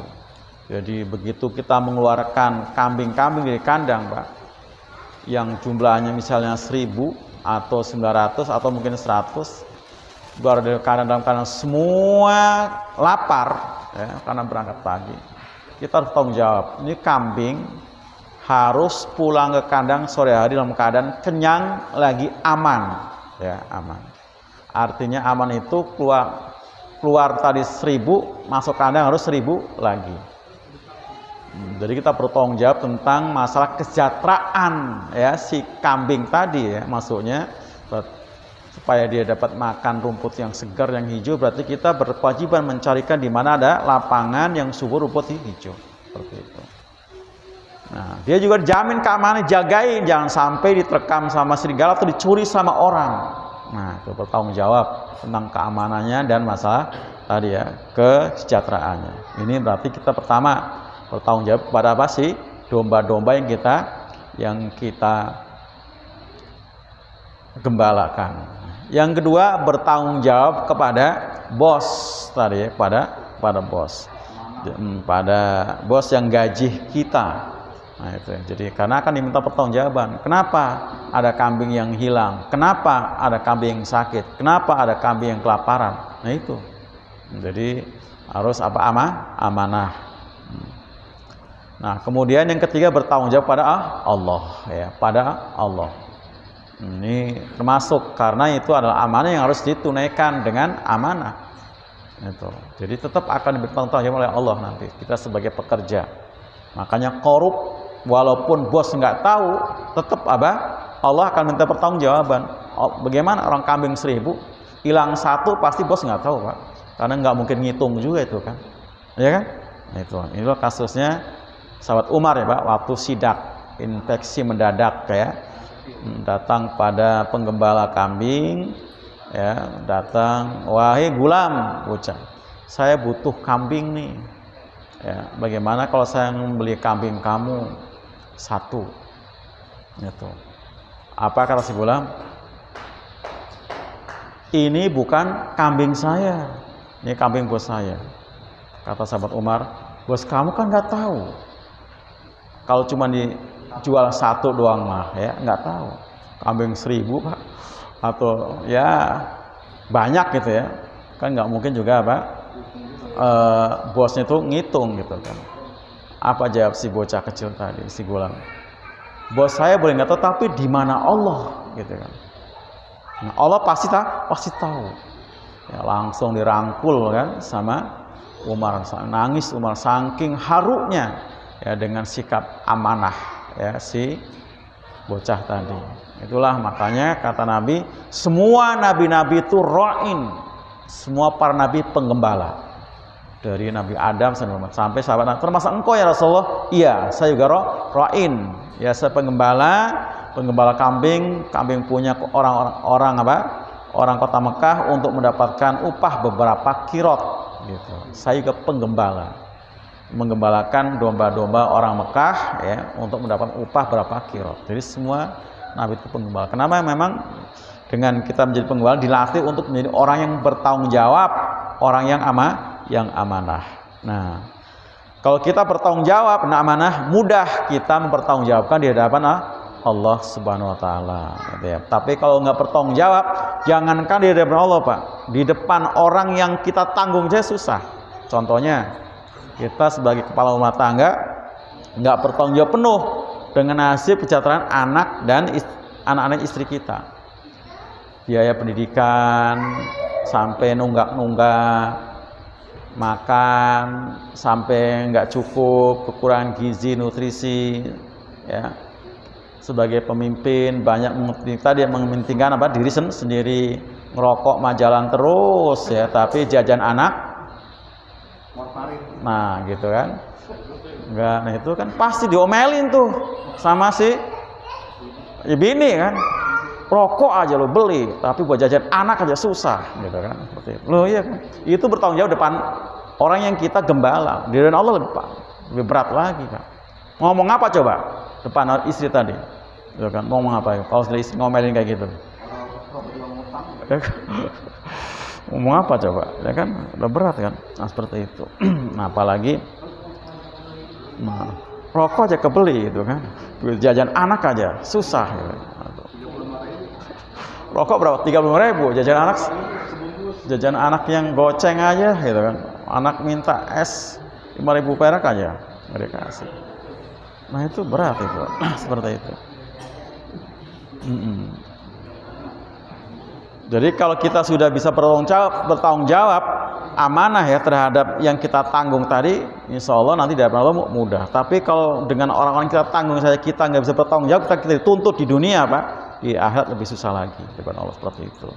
A: Jadi begitu kita mengeluarkan kambing-kambing dari kandang Pak, yang jumlahnya misalnya 1000 atau 900 atau mungkin 100, keluar dari kandang dalam keadaan semua lapar ya, karena berangkat pagi. Kita harus tanggung jawab. Ini kambing harus pulang ke kandang sore hari dalam keadaan kenyang lagi aman ya, aman. Artinya aman itu keluar tadi 1000, masuk kandang harus 1000 lagi. Jadi kita bertanggung jawab tentang masalah kesejahteraan ya si kambing tadi ya, maksudnya supaya dia dapat makan rumput yang segar, yang hijau. Berarti kita berkewajiban mencarikan di mana ada lapangan yang subur rumput hijau, seperti itu. Nah, dia juga jamin keamanan, jagain jangan sampai diterkam sama serigala atau dicuri sama orang. Nah, itu bertanggung jawab tentang keamanannya dan masalah tadi ya, kesejahteraannya. Ini berarti kita pertama bertanggung jawab kepada apa sih? Domba-domba yang kita gembalakan. Yang kedua, bertanggung jawab kepada bos tadi, pada bos, pada bos yang gaji kita. Nah itu ya. Jadi karena akan diminta pertanggungjawaban. Kenapa ada kambing yang hilang? Kenapa ada kambing yang sakit? Kenapa ada kambing yang kelaparan? Nah itu. Jadi harus apa? Amanah. Nah kemudian yang ketiga bertanggung jawab pada Allah ya, pada Allah. Ini termasuk karena itu adalah amanah yang harus ditunaikan dengan amanah. Itu. Jadi tetap akan bertanggung jawab oleh Allah nanti. Kita sebagai pekerja. Makanya korup walaupun bos nggak tahu, tetap apa? Allah akan minta pertanggungjawaban. Bagaimana orang kambing 1000 hilang 1 pasti bos nggak tahu Pak, karena nggak mungkin ngitung juga itu kan, ya kan? Nah, itu kasusnya sahabat Umar ya Pak, waktu sidak infeksi mendadak ya, datang pada penggembala kambing ya, datang, wahai gulam, bocah, saya butuh kambing nih. Ya, bagaimana kalau saya membeli kambing kamu 1? Itu. Apa kata si gulam? Ini bukan kambing saya, ini kambing bos saya. Kata sahabat Umar, bos kamu kan nggak tahu. Kalau cuma dijual 1 doang mah, ya nggak tahu. Kambing 1000 Pak, atau ya banyak gitu ya, kan nggak mungkin juga Pak. Bosnya tuh ngitung gitu kan. Apa jawab si bocah kecil tadi, si gulam? Bos saya boleh nggak tahu, tapi di mana Allah gitu kan. Nah, Allah pasti tahu. Ya, langsung dirangkul kan sama Umar, nangis Umar saking harunya ya dengan sikap amanah ya si bocah tadi. Itulah makanya kata Nabi, semua nabi-nabi itu ra'in, semua para nabi penggembala. Dari Nabi Adam sampai sahabat Nabi, termasuk engkau ya Rasulullah? Iya, saya juga ra'in. Ya, saya penggembala kambing punya orang apa? Orang kota Mekah untuk mendapatkan upah beberapa kirot gitu. Saya juga menggembalakan domba-domba orang Mekah ya untuk mendapatkan upah berapa kirot. Jadi semua nabi itu penggembala. Kenapa? Memang dengan kita menjadi penggembala dilatih untuk menjadi orang yang bertanggung jawab, orang yang amanah. Nah, kalau kita bertanggung jawab, amanah, mudah kita mempertanggungjawabkan di hadapan Allah Subhanahu Wa Taala. Gitu ya. Tapi kalau nggak bertanggung jawab, jangankan di hadapan Allah Pak, di depan orang yang kita tanggung saja susah. Contohnya, kita sebagai kepala rumah tangga nggak bertanggung jawab penuh dengan nasib kesejahteraan anak dan anak-anak istri kita. Biaya pendidikan sampai nunggak makan sampai nggak cukup, kekurangan gizi, nutrisi, ya. Sebagai pemimpin banyak mementingkan apa diri sendiri, ngerokok majalan terus, ya. Tapi jajan anak, nah gitu kan, nggak, nah itu kan pasti diomelin tuh sama si bini kan. Rokok aja lo beli, tapi buat jajan anak aja susah, gitu kan? Seperti itu. Loh iya kan? Itu bertanggung jawab depan orang yang kita gembala. Di depan Allah lebih berat lagi kan? Ngomong apa coba depan istri tadi? Gitu kan? Ngomong apa? Kalau istri ngomelin kayak gitu, ngomong apa coba? Ya kan? Udah berat kan? Nah seperti itu. Nah apalagi, nah, rokok aja kebeli, gitu kan? Jajan anak aja susah. Gitu. Rokok berapa? 35.000. Jajan anak yang goceng aja gitu kan. Anak minta es 5.000 perak aja nggak dikasih. Nah itu berat itu. Seperti itu. Jadi kalau kita sudah bisa bertanggung jawab amanah ya terhadap yang kita tanggung tadi, insya Allah nanti dari Allah mudah. Tapi kalau dengan orang-orang kita tanggung saja kita nggak bisa bertanggung jawab, kita dituntut di dunia Pak, di akhirat lebih susah lagi depan Allah seperti itu.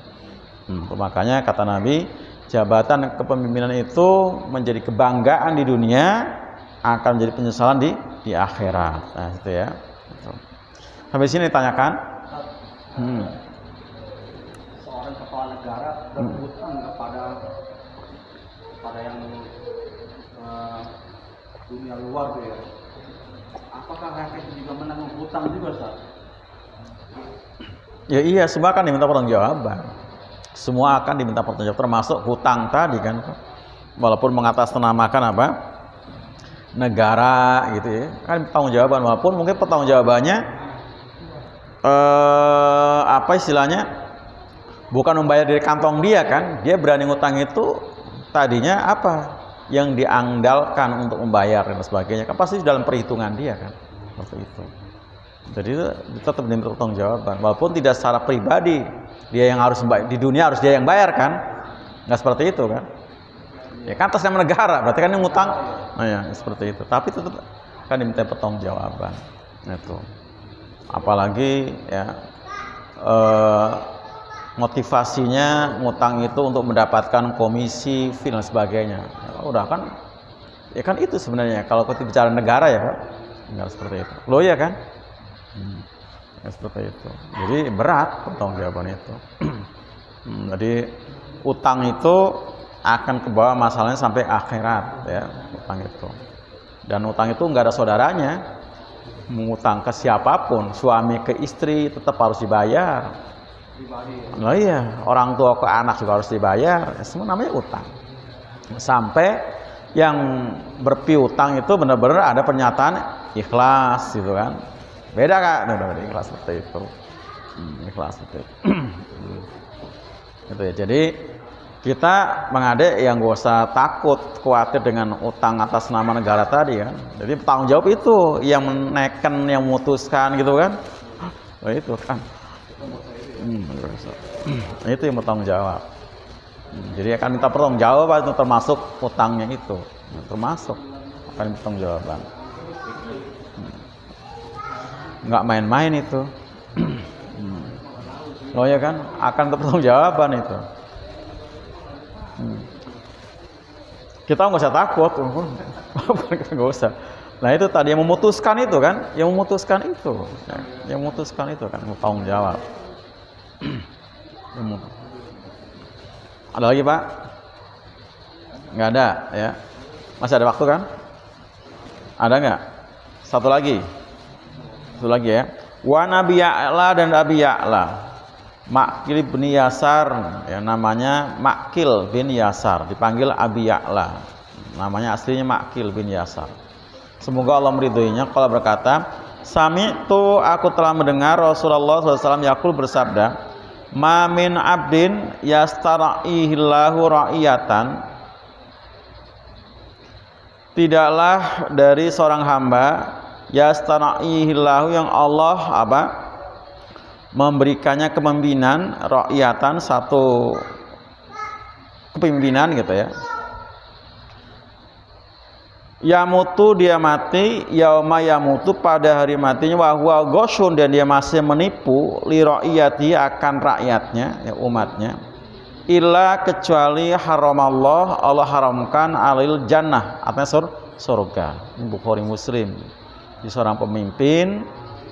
A: Makanya kata Nabi, jabatan kepemimpinan itu menjadi kebanggaan di dunia, akan menjadi penyesalan di akhirat. Nah itu ya. Sampai sini ditanyakan.
B: Seorang kepala negara berhutang kepada yang dunia luar tuh ya. Apakah rakyat juga menanggung hutang juga Ustaz?
A: Ya iya, semua akan diminta pertanggungjawaban. Semua akan diminta pertanggungjawaban, termasuk hutang tadi kan. Walaupun mengatasnamakan apa? negara gitu ya, kan pertanggungjawaban, walaupun mungkin pertanggungjawabannya apa istilahnya, bukan membayar dari kantong dia kan, dia berani ngutang itu tadinya apa yang diandalkan untuk membayar dan sebagainya, kan pasti dalam perhitungan dia kan, seperti itu. Jadi tetap diminta pertanggungjawaban, walaupun tidak secara pribadi dia yang harus di dunia harus dia yang bayar kan, nggak seperti itu kan, ya kan atas nama negara, berarti kan yang ngutang, nah ya seperti itu, tapi tetap kan diminta pertanggungjawaban itu. Apalagi ya motivasinya ngutang itu untuk mendapatkan komisi, fee dan sebagainya. Ya, udah kan, ya kan itu sebenarnya kalau kita bicara negara ya Pak, nggak seperti itu. Loh ya kan? Ya, seperti itu. Jadi berat pertanggungjawaban itu. Jadi utang itu akan kebawa masalahnya sampai akhirat ya, utang itu. Dan utang itu nggak ada saudaranya. Mengutang ke siapapun, suami ke istri tetap harus dibayar. Oh iya, orang tua ke anak juga harus dibayar. Semua namanya utang. Sampai yang berpiutang itu benar-benar ada pernyataan ikhlas gitu kan. Beda Kak, beda ikhlas seperti itu. Ikhlas seperti itu. Gitu ya. Jadi kita mengadek yang gak usah takut, khawatir dengan utang atas nama negara tadi kan. Jadi tanggung jawab itu yang menekan, yang memutuskan gitu kan. Nah, itu kan. Itu yang bertanggung jawab. Jadi akan minta pertanggungjawaban itu termasuk utangnya itu, termasuk akan pertanggungjawaban. Nggak main-main itu. Oh ya kan, akan pertanggungjawaban itu. Kita nggak usah takut, nggak usah. Nah itu tadi yang memutuskan itu kan, yang memutuskan itu kan tanggung jawab. Ada lagi Pak? Nggak ada ya? Masih ada waktu kan? Ada nggak? Satu lagi ya. Wa Nabi Ya'la dan Nabi Ya'la. Makil bin Yasar, ya, namanya Makil bin Yasar, dipanggil Abi Ya'la. Namanya aslinya Makil bin Yasar. Semoga Allah meridhoinya. Kalau berkata, Sami'tu, aku telah mendengar Rasulullah SAW yaqul bersabda, Ma min abdin yastara'ihillahu ra'iyatan. Tidaklah dari seorang hamba yastara'ihillahu yang Allah apa? Memberikannya kepemimpinan, rakyatan, satu kepemimpinan gitu ya. Yamutu, dia mati, yauma yamutu, pada hari matinya, wa huwa ghosyun, dan dia masih menipu li ra'iyati, akan rakyatnya ya, umatnya, illa, kecuali haramallah, Allah haramkan alil jannah, artinya surga. Ini Bukhari Muslim. Di seorang pemimpin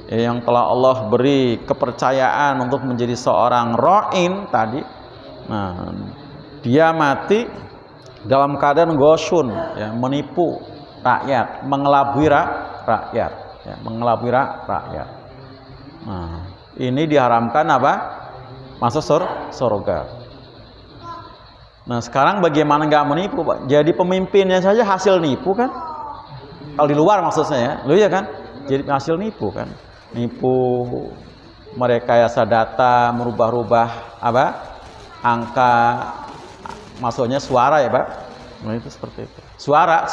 A: yang telah Allah beri kepercayaan untuk menjadi seorang ra'in tadi, nah dia mati dalam keadaan ghosyun ya, menipu rakyat, mengelabui rakyat ya, mengelabui rakyat. Nah ini diharamkan apa? Masuk surga. Nah sekarang bagaimana nggak menipu Pak? Jadi pemimpinnya saja hasil nipu kan, kalau di luar maksudnya ya, lu ya kan, jadi hasil nipu kan. Nipu, merekayasa data, merubah-rubah apa angka, maksudnya suara ya Pak. Nah itu seperti itu. Suara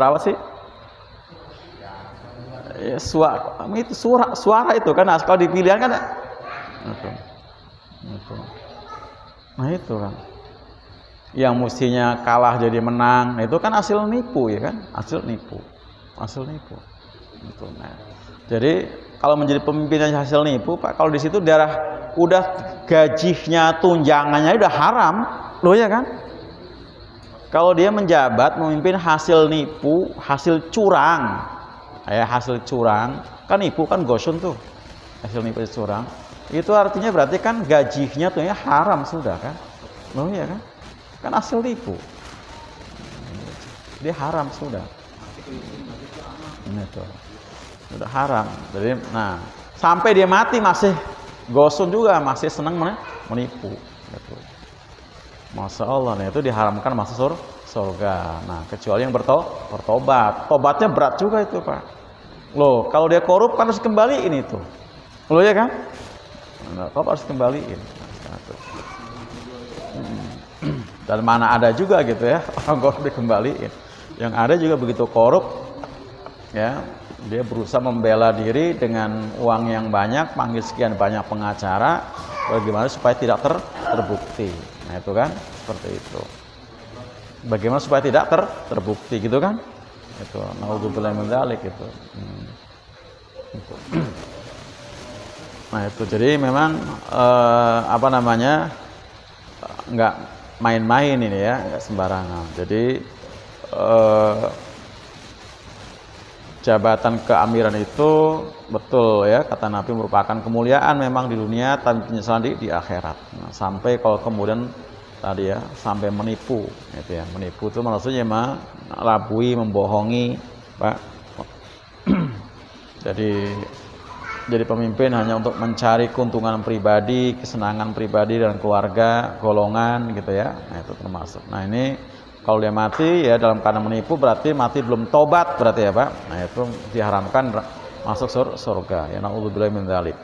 A: apa sih? Ya, suara itu kan, nah, kalau dipilihan kan itu. Nah itu kan yang mestinya kalah jadi menang, nah, itu kan hasil nipu ya kan, hasil nipu gitu. Nah jadi kalau menjadi pemimpin yang hasil nipu Pak, kalau di situ daerah udah gajinya, tunjangannya udah haram loh ya kan. Kalau dia menjabat memimpin hasil nipu, hasil curang ya, hasil curang kan, nipu kan ghosyun tuh, hasil nipu curang, itu artinya berarti kan gajinya tuh ya haram sudah kan loh ya kan, kan hasil nipu, dia haram sudah. Itu sudah haram. Jadi, nah sampai dia mati masih ghosyun juga, masih senang menipu. Gitu. Masya Allah, nah itu diharamkan masuk surga. Nah, kecuali yang bertobat. Tobatnya berat juga itu, Pak. Loh, kalau dia korup kan harus kembaliin itu. Loh ya kan? Nah, kau harus kembaliin. Dan mana ada juga gitu ya, orang korup dikembaliin. Yang ada juga begitu korup, ya, dia berusaha membela diri dengan uang yang banyak, panggil sekian banyak pengacara, bagaimana supaya tidak terbukti. Nah itu kan, seperti itu. Bagaimana supaya tidak terbukti gitu kan? Itu, naudzubillah min dzalik itu. Nah itu, jadi memang apa namanya, nggak main-main ini ya, nggak sembarangan. Jadi jabatan keamiran itu betul ya, kata Nabi, merupakan kemuliaan memang di dunia, tapi penyesalan di akhirat. Nah, sampai kalau kemudian tadi ya, sampai menipu, gitu ya. Menipu itu maksudnya melabui, membohongi, Pak. Jadi pemimpin hanya untuk mencari keuntungan pribadi, kesenangan pribadi dan keluarga, golongan gitu ya. Nah, itu termasuk. Nah, ini kalau dia mati ya dalam keadaan menipu, berarti mati belum tobat berarti ya, Pak. Nah, itu diharamkan masuk surga. Ya, naudzubillah min dzalik.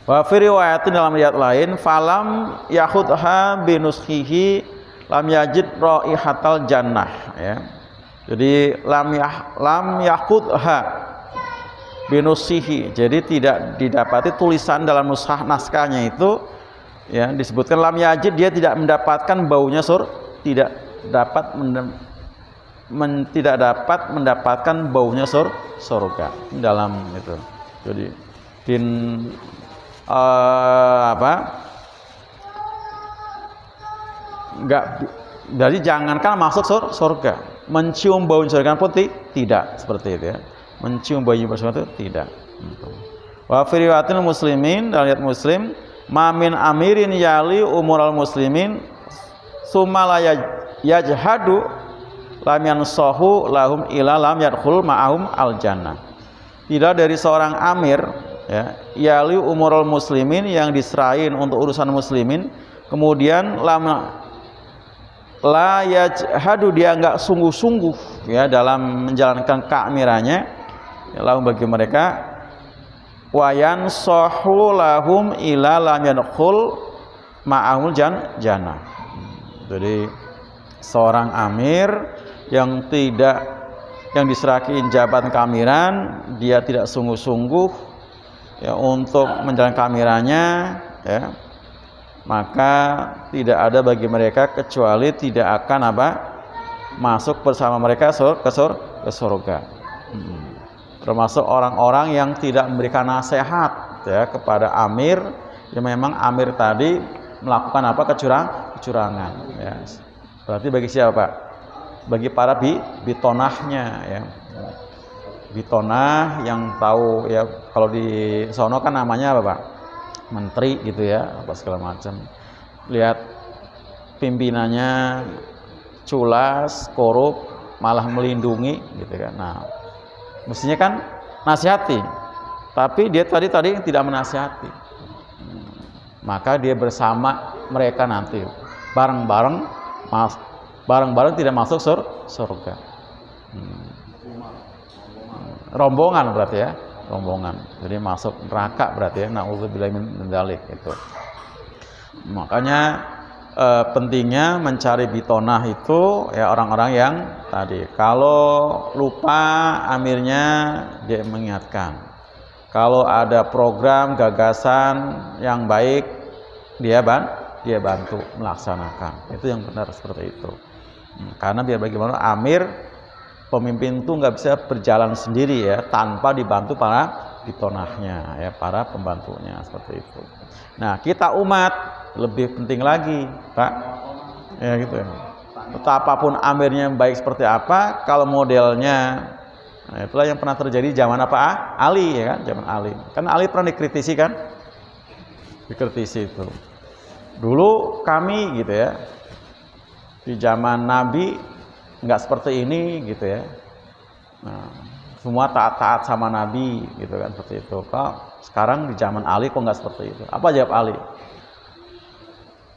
A: Wa fi riwayatin, dalam riwayat lain, falam yahudha binuskhihi lam yajid raihatal jannah ya. Jadi lam yahudha binuskhihi. Jadi tidak didapati tulisan dalam naskahnya itu ya, disebutkan lam yajid, dia tidak mendapatkan baunya tidak dapat mendapatkan baunya surga dalam itu. Jadi jadi jangankan masuk surga, mencium bau surga pun tidak, seperti itu ya. Mencium bau surga itu tidak. Wa fi riwayatil muslimin, dalam riwayat Muslim, ma min amirin yali umural muslimin summa la yajhadu lam yansahu lahum ila lam yadkhul ma'ahum al jannah. Tidak dari seorang amir ya, yali umurul muslimin, yang diserahin untuk urusan muslimin, kemudian la yajhadu, dia enggak sungguh-sungguh ya dalam menjalankan keamirannya ya, lahum bagi mereka, wa yansahu lahum ila lam yadkhul ma'ahum jannah. Jadi seorang amir yang diserahin jabatan keamiran, dia tidak sungguh-sungguh ya untuk menjalankan keamirannya ya, maka tidak ada bagi mereka kecuali tidak akan masuk bersama mereka ke surga. Termasuk orang-orang yang tidak memberikan nasihat ya kepada amir, yang memang amir tadi melakukan kecurangan ya. Berarti bagi siapa, Pak? Bagi para bitonahnya ya. Bitonah yang tahu ya, kalau di sono kan namanya apa, Pak? Menteri gitu ya, apa segala macam. Lihat pimpinannya culas, korup, malah melindungi gitu kan. Nah, mestinya kan nasihati, tapi dia tadi tidak menasihati. Maka dia bersama mereka nanti bareng-bareng tidak masuk surga. Rombongan berarti ya, rombongan. Jadi masuk neraka berarti ya, naudzubillah min dzalik itu. Makanya pentingnya mencari bitonah itu ya, orang-orang yang tadi kalau lupa amirnya dia mengingatkan. Kalau ada program gagasan yang baik, dia bantu melaksanakan. Itu yang benar, seperti itu. Karena biar bagaimana amir, pemimpin itu nggak bisa berjalan sendiri ya, tanpa dibantu para bitonahnya ya, para pembantunya, seperti itu. Nah, kita umat lebih penting lagi, Pak. Ya gitu ya. Betapapun amirnya baik seperti apa, kalau modelnya, nah, itulah yang pernah terjadi zaman apa? Ali ya kan, zaman Ali. Kan Ali pernah dikritisi kan? Dikritisi itu. Dulu kami gitu ya, di zaman Nabi nggak seperti ini gitu ya. Nah, semua taat-taat sama Nabi gitu kan, seperti itu. Kok sekarang di zaman Ali kok nggak seperti itu? Apa jawab Ali?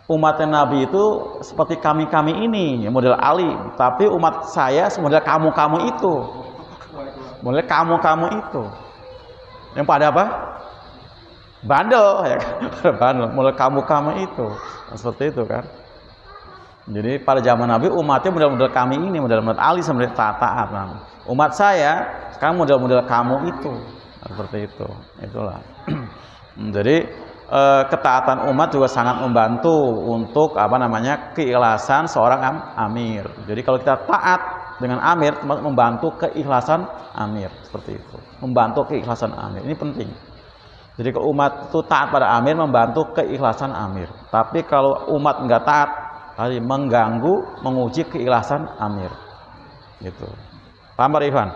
A: umatnya Nabi itu seperti kami-kami ini, model Ali, tapi umat saya model kamu-kamu itu. Model kamu-kamu itu. Yang pada apa? Bandel ya kan? Bandel, model kamu-kamu itu. Seperti itu kan. Jadi pada zaman Nabi umatnya model-model kami ini, model-model Ali sebenarnya taat. Umat saya sekarang model-model kamu itu. Seperti itu. Itulah. Jadi ketaatan umat juga sangat membantu untuk keikhlasan seorang amir. Jadi kalau kita taat dengan amir, membantu keikhlasan amir, seperti itu. Membantu keikhlasan amir. Ini penting. Jadi kalau umat itu taat pada amir, membantu keikhlasan amir. Tapi kalau umat nggak taat, tadi mengganggu, menguji keikhlasan amir. Gitu. Paham Pak Ivan?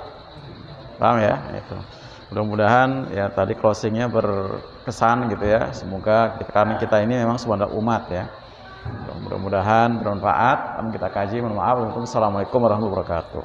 A: Paham ya? Itu. Mudah-mudahan ya tadi closingnya berkesan gitu ya. Semoga karena kita ini memang sebuah umat ya. Mudah-mudahan bermanfaat. Kita kaji. Mohon maaf. Assalamualaikum warahmatullahi wabarakatuh.